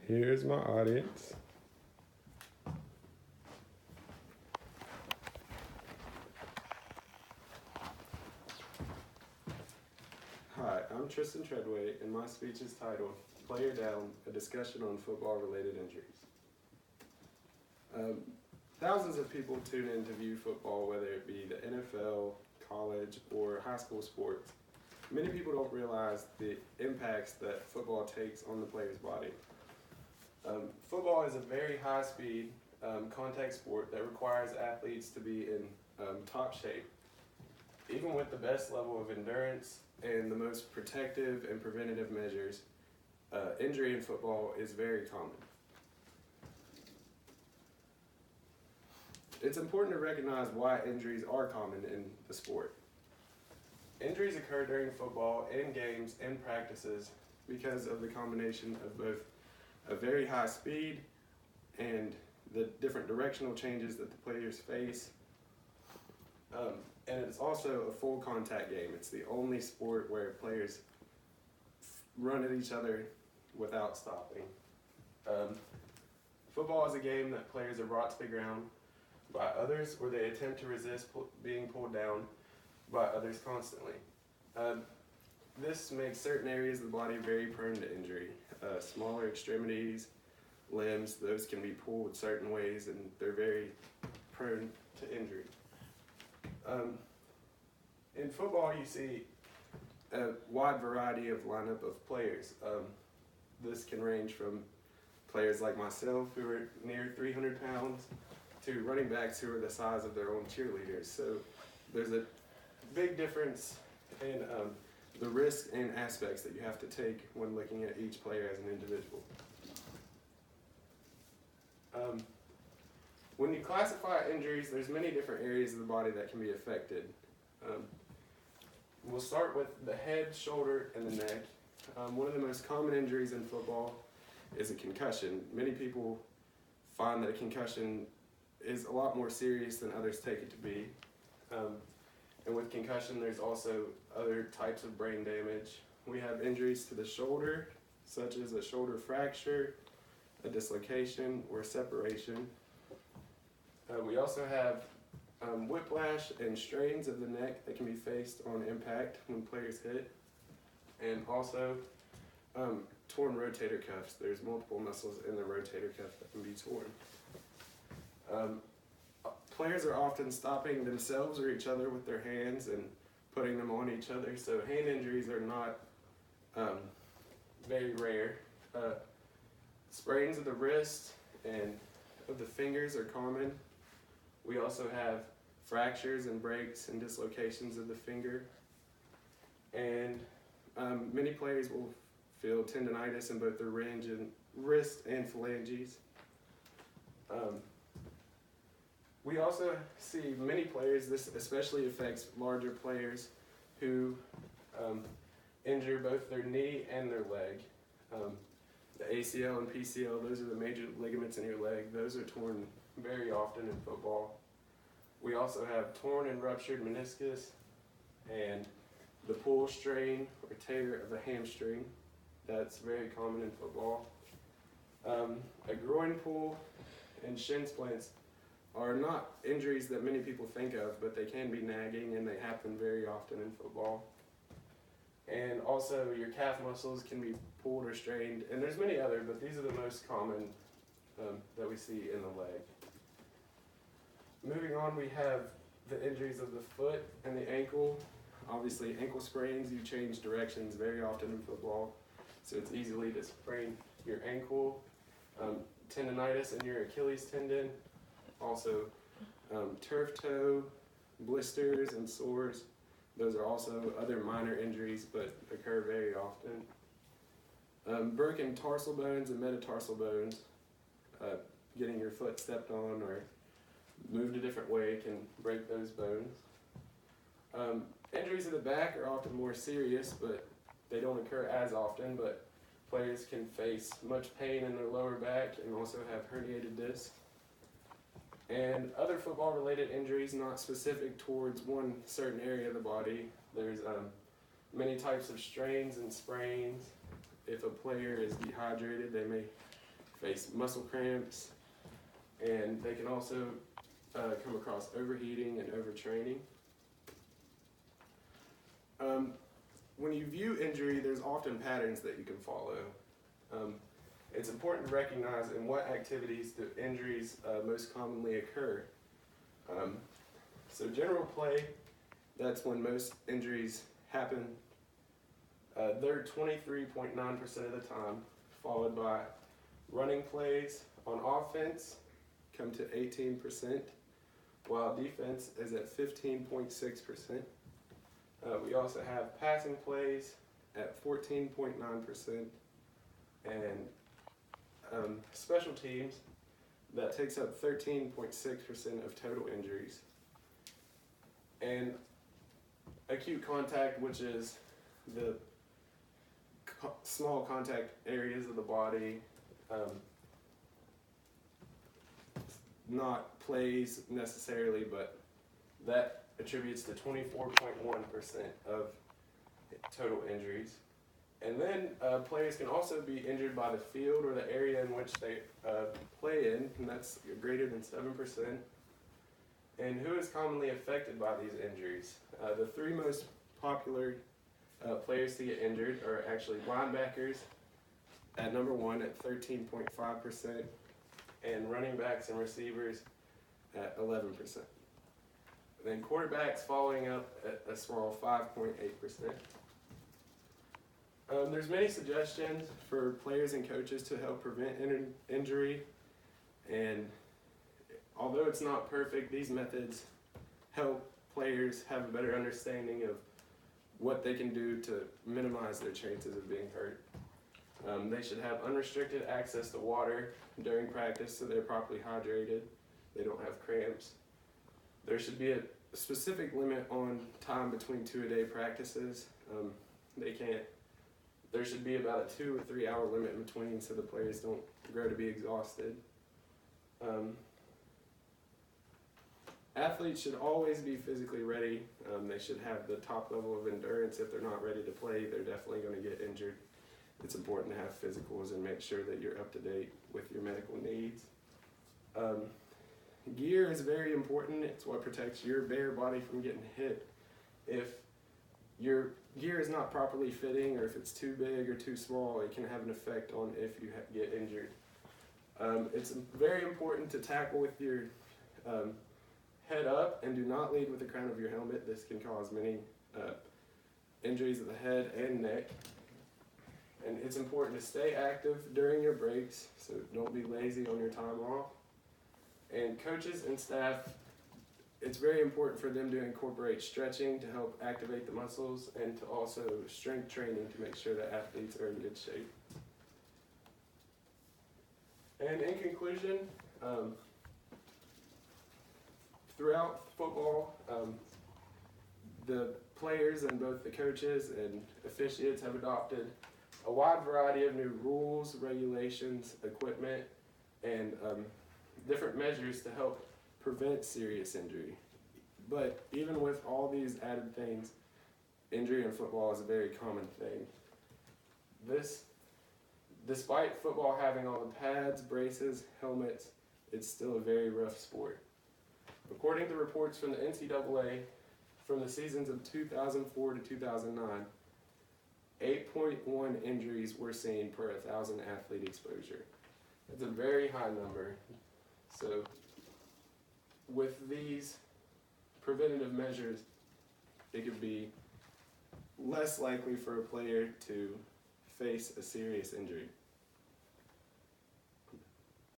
Here's my audience. Hi, I'm Tristan Treadway, and my speech is titled Player Down, a discussion on football-related injuries. Thousands of people tune in to view football, whether it be the NFL, college, or high school sports. Many people don't realize the impacts that football takes on the player's body. Football is a very high-speed contact sport that requires athletes to be in top shape. Even with the best level of endurance and the most protective and preventative measures, injury in football is very common. It's important to recognize why injuries are common in the sport. Injuries occur during football, in games, and practices because of the combination of both a very high speed and the different directional changes that the players face. And it's also a full contact game. It's the only sport where players run at each other without stopping. Football is a game that players are brought to the ground by others, or they attempt to resist being pulled down by others constantly. This makes certain areas of the body very prone to injury. Smaller extremities, limbs, those can be pulled certain ways, and they're very prone to injury. In football, you see a wide variety of lineup of players. This can range from players like myself, who are near 300 pounds, to running backs who are the size of their own cheerleaders. So there's a big difference in the risks and aspects that you have to take when looking at each player as an individual. When you classify injuries, there's many different areas of the body that can be affected. We'll start with the head, shoulder, and the neck. One of the most common injuries in football is a concussion. Many people find that a concussion is a lot more serious than others take it to be. And with concussion, there's also other types of brain damage. We have injuries to the shoulder, such as a shoulder fracture, a dislocation, or separation. We also have whiplash and strains of the neck that can be faced on impact when players hit. And also torn rotator cuffs. There's multiple muscles in the rotator cuff that can be torn. Players are often stopping themselves or each other with their hands and putting them on each other, so hand injuries are not very rare. Sprains of the wrist and of the fingers are common. We also have fractures and breaks and dislocations of the finger. And many players will feel tendonitis in both their wrist and phalanges. We also see many players, this especially affects larger players, who injure both their knee and their leg. The ACL and PCL, those are the major ligaments in your leg. Those are torn very often in football. We also have torn and ruptured meniscus and the pull strain or tear of a hamstring. That's very common in football. A groin pull and shin splints are not injuries that many people think of, but they can be nagging and they happen very often in football. And also your calf muscles can be pulled or strained, and there's many other, but these are the most common that we see in the leg. Moving on, we have the injuries of the foot and the ankle. Obviously, ankle sprains, you change directions very often in football, so it's easily to sprain your ankle. Tendonitis in your Achilles tendon. Also, turf toe, blisters, and sores. Those are also other minor injuries, but occur very often. Broken tarsal bones and metatarsal bones. Getting your foot stepped on or moved a different way can break those bones. Injuries of the back are often more serious, but they don't occur as often, but players can face much pain in their lower back and also have herniated discs. And other football-related injuries not specific towards one certain area of the body. There's many types of strains and sprains. If a player is dehydrated, they may face muscle cramps, and they can also come across overheating and overtraining. When you view injury, there's often patterns that you can follow. It's important to recognize in what activities do injuries most commonly occur. So general play, that's when most injuries happen. They're 23.9% of the time, followed by running plays on offense, come to 18%, while defense is at 15.6%. We also have passing plays at 14.9%, and special teams, that takes up 13.6% of total injuries. And acute contact, which is the small contact areas of the body, not plays necessarily, but that attributes to 24.1% of total injuries. And then players can also be injured by the field or the area in which they play in, and that's greater than 7%. And who is commonly affected by these injuries? The three most popular players to get injured are actually linebackers at number 1 at 13.5%, and running backs and receivers at 11%. Then quarterbacks following up at a small 5.8%. There's many suggestions for players and coaches to help prevent injury, and although it's not perfect, these methods help players have a better understanding of what they can do to minimize their chances of being hurt. They should have unrestricted access to water during practice so they're properly hydrated, they don't have cramps. There should be a specific limit on time between 2-a-day practices. There should be about a 2 or 3 hour limit in between so the players don't grow to be exhausted. Athletes should always be physically ready. They should have the top level of endurance. If they're not ready to play, they're definitely going to get injured. It's important to have physicals and make sure that you're up to date with your medical needs. Gear is very important. It's what protects your bare body from getting hit. If your gear is not properly fitting, or if it's too big or too small, it can have an effect on if you get injured. It's very important to tackle with your head up and do not lead with the crown of your helmet. This can cause many injuries of the head and neck. And it's important to stay active during your breaks, so don't be lazy on your time off. And coaches and staff, it's very important for them to incorporate stretching to help activate the muscles, and to also strength training to make sure that athletes are in good shape. And in conclusion, throughout football, the players and both the coaches and officiates have adopted a wide variety of new rules, regulations, equipment, and different measures to help prevent serious injury. But even with all these added things, injury in football is a very common thing. Despite football having all the pads, braces, helmets, it's still a very rough sport. According to reports from the NCAA, from the seasons of 2004 to 2009, 8.1 injuries were seen per 1,000 athlete exposure. That's a very high number. So with these preventative measures, it could be less likely for a player to face a serious injury.